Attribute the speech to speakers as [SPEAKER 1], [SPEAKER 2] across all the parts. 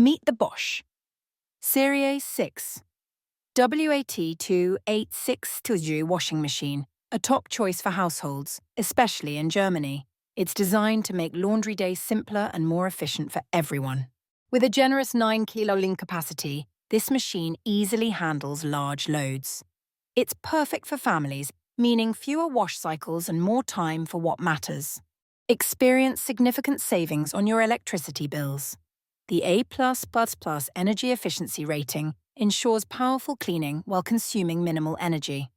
[SPEAKER 1] Meet the Bosch Serie 6 WAT28660 washing machine, a top choice for households, especially in Germany. It's designed to make laundry days simpler and more efficient for everyone. With a generous 9-kilo link capacity, this machine easily handles large loads. It's perfect for families, meaning fewer wash cycles and more time for what matters. Experience significant savings on your electricity bills. The A++ energy efficiency rating ensures powerful cleaning while consuming minimal energy.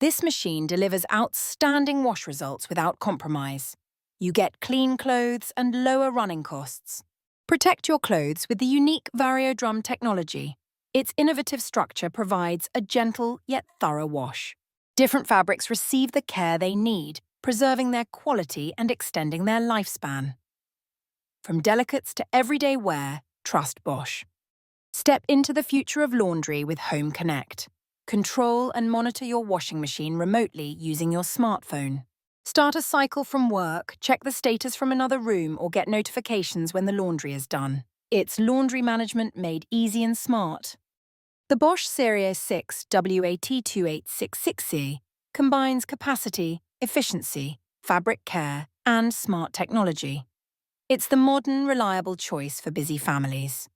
[SPEAKER 1] This machine delivers outstanding wash results without compromise. You get clean clothes and lower running costs. Protect your clothes with the unique Variodrum technology. Its innovative structure provides a gentle yet thorough wash. Different fabrics receive the care they need, preserving their quality and extending their lifespan. From delicates to everyday wear, trust Bosch. Step into the future of laundry with Home Connect. Control and monitor your washing machine remotely using your smartphone. Start a cycle from work, check the status from another room, or get notifications when the laundry is done. It's laundry management made easy and smart. The Bosch Serie 6 WAT28660 combines capacity, efficiency, fabric care, and smart technology. It's the modern, reliable choice for busy families.